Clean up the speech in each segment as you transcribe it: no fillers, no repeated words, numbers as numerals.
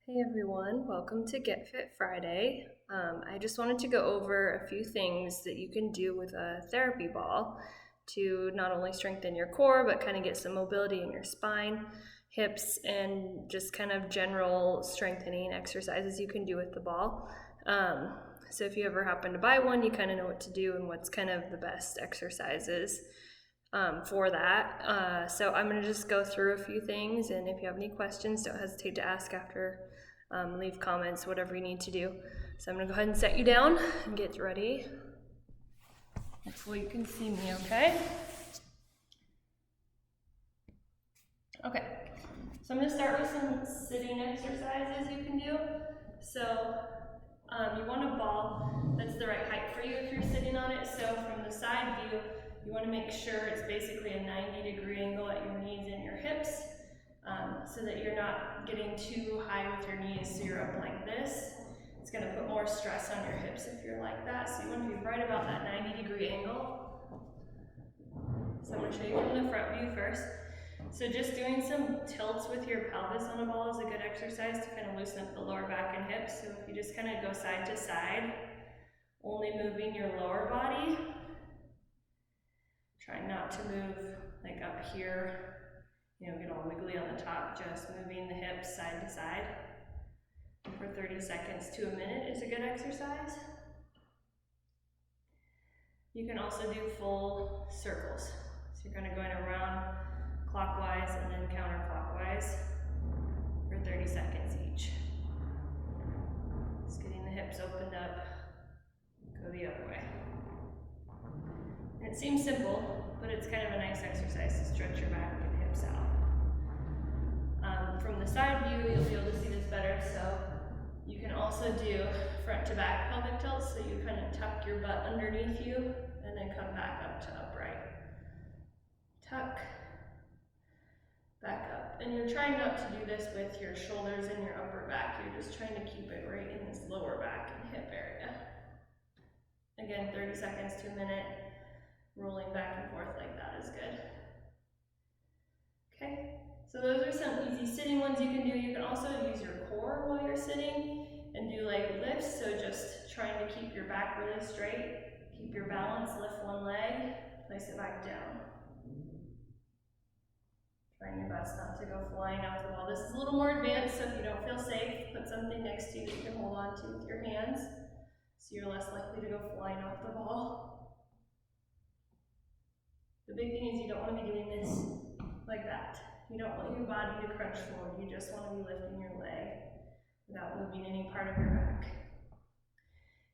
Hey everyone, welcome to Get Fit Friday. I just wanted to go over a few things that you can do with a therapy ball to not only strengthen your core, but kind of get some mobility in your spine, hips, and just kind of general strengthening exercises you can do with the ball. So if you ever happen to buy one, you kind of know what to do and what's kind of the best exercises for that. So I'm going to just go through a few things, and if you have any questions, don't hesitate to ask after. Leave comments, whatever you need to do. So I'm going to go ahead and set you down and get ready. Hopefully you can see me okay. Okay, so I'm going to start with some sitting exercises you can do. So you want a ball that's the right height for you if you're sitting on it. So from the side view, you want to make sure it's basically a 90-degree angle at your knees and your hips, so that you're not getting too high with your knees so you're up like this. It's going to put more stress on your hips if you're like that. So you want to be right about that 90-degree angle. So I'm going to show you from the front view first. So just doing some tilts with your pelvis on a ball is a good exercise to kind of loosen up the lower back and hips. So if you just kind of go side to side, only moving your lower body, try not to move like up here, get all wiggly on the top, just moving the hips side to side for 30 seconds to a minute is a good exercise. You can also do full circles. So you're kind of going around clockwise and then counterclockwise for 30 seconds each. Just getting the hips opened up, go the other way. And it seems simple, but it's kind of a nice exercise to stretch your back and hips out. From the side view, you'll be able to see this better. So you can also do front to back pelvic tilts. So you kind of tuck your butt underneath you and then come back up to upright. Tuck, back up. And you're trying not to do this with your shoulders and your upper back. You're just trying to keep it right in this lower back and hip area. Again, 30 seconds to a minute. Rolling back and forth like that is good. Okay, so those are some easy sitting ones you can do. You can also use your core while you're sitting and do like lifts. So just trying to keep your back really straight, keep your balance, lift one leg, place it back down. Trying your best not to go flying off the wall. This is a little more advanced, so if you don't feel safe, put something next to you that you can hold on to with your hands, so you're less likely to go flying off the wall. The big thing is you don't want to be doing this like that. You don't want your body to crunch forward. You just want to be lifting your leg without moving any part of your back.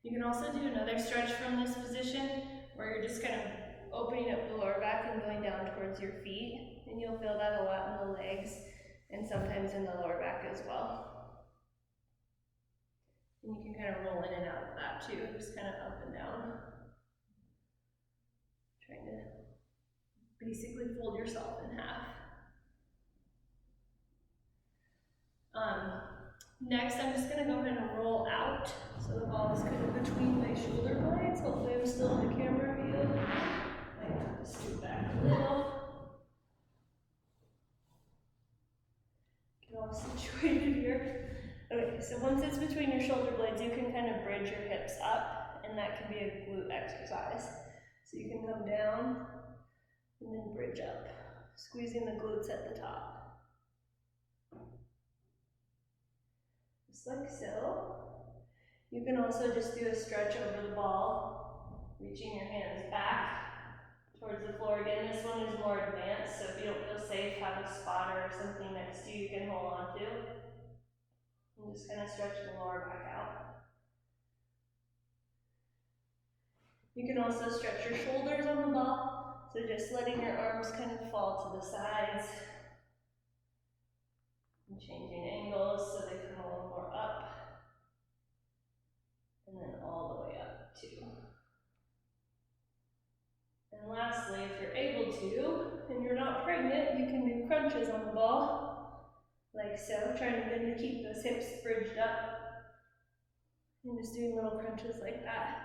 You can also do another stretch from this position where you're just kind of opening up the lower back and going down towards your feet, and you'll feel that a lot in the legs and sometimes in the lower back as well. And you can kind of roll in and out of that too, just kind of up and down. Trying to basically fold yourself in half. Next, I'm just going to go ahead and roll out. So the ball is kind of between my shoulder blades. Hopefully I'm still in the camera view. I have to scoot back a little. Get all situated here. Okay, so once it's between your shoulder blades, you can kind of bridge your hips up, and that can be a glute exercise. So you can come down and then bridge up, squeezing the glutes at the top. Just like so. You can also just do a stretch over the ball, reaching your hands back towards the floor. Again, this one is more advanced, so if you don't feel safe, have a spotter or something next to you can hold on to. And just kind of stretch the lower back out. You can also stretch your shoulders on the ball, so just letting your arms kind of fall to the sides. And changing angles so they come a little more up. And then all the way up too. And lastly, if you're able to, and you're not pregnant, you can do crunches on the ball, like so, trying to keep those hips bridged up, and just doing little crunches like that.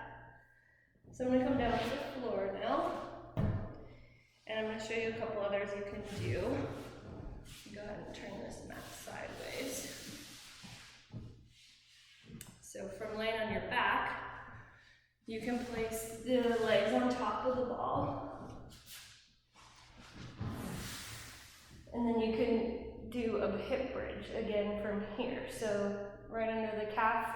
So I'm going to come down to the floor now, and I'm going to show you a couple others you can do. Go ahead and turn this mat sideways. You can place the legs on top of the ball. And then you can do a hip bridge again from here. So right under the calf,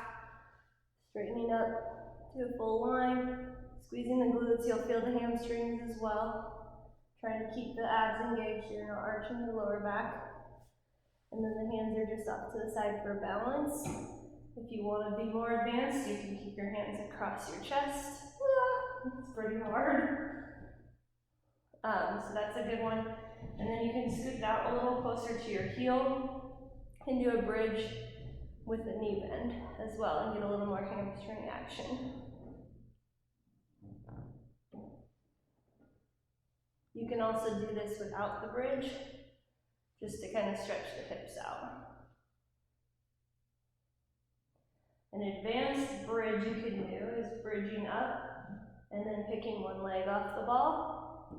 straightening up to a full line, squeezing the glutes. You'll feel the hamstrings as well. Trying to keep the abs engaged so you're not arching the lower back. And then the hands are just off to the side for balance. If you want to be more advanced, you can keep your hands across your chest. It's pretty hard. So that's a good one. And then you can scoot out a little closer to your heel and do a bridge with a knee bend as well and get a little more hamstring action. You can also do this without the bridge, just to kind of stretch the hips out. An advanced bridge you can do is bridging up and then picking one leg off the ball,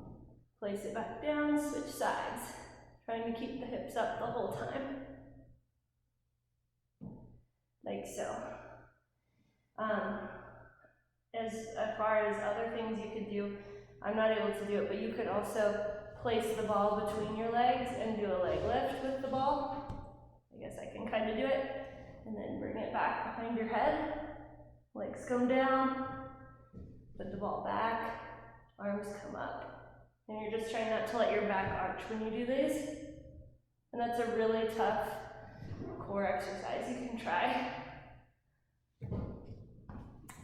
place it back down, switch sides, trying to keep the hips up the whole time, like so. As far as other things you could do, I'm not able to do it, but you could also place the ball between your legs and do a leg lift with the ball. I guess I can kind of do it. And then bring it back behind your head. Legs come down. Put the ball back. Arms come up. And you're just trying not to let your back arch when you do these. And that's a really tough core exercise you can try.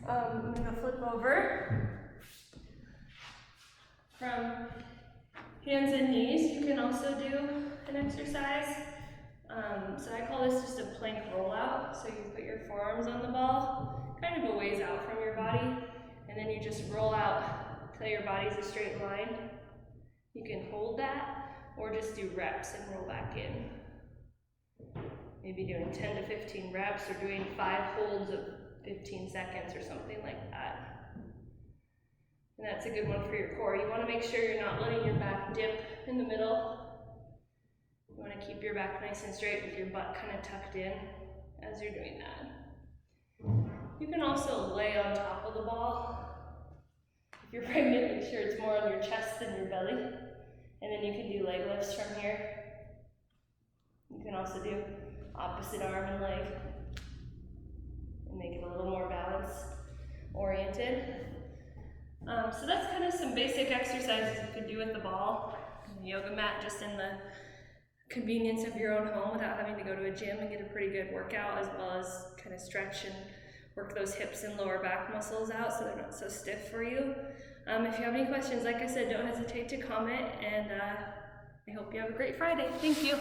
I'm going to flip over. From hands and knees, you can also do an exercise. So I call this just a plank rollout. So you put your forearms on the ball, kind of a ways out from your body, and then you just roll out till your body's a straight line. You can hold that, or just do reps and roll back in. Maybe doing 10 to 15 reps, or doing 5 holds of 15 seconds or something like that. And that's a good one for your core. You want to make sure you're not letting your back dip in the middle. You want to keep your back nice and straight with your butt kind of tucked in as you're doing that. You can also lay on top of the ball. If you're pregnant, make sure it's more on your chest than your belly. And then you can do leg lifts from here. You can also do opposite arm and leg and make it a little more balance oriented. So that's kind of some basic exercises you could do with the ball. Yoga mat just in the convenience of your own home without having to go to a gym and get a pretty good workout, as well as kind of stretch and work those hips and lower back muscles out so they're not so stiff for you. If you have any questions, like I said, don't hesitate to comment, and I hope you have a great Friday. Thank you.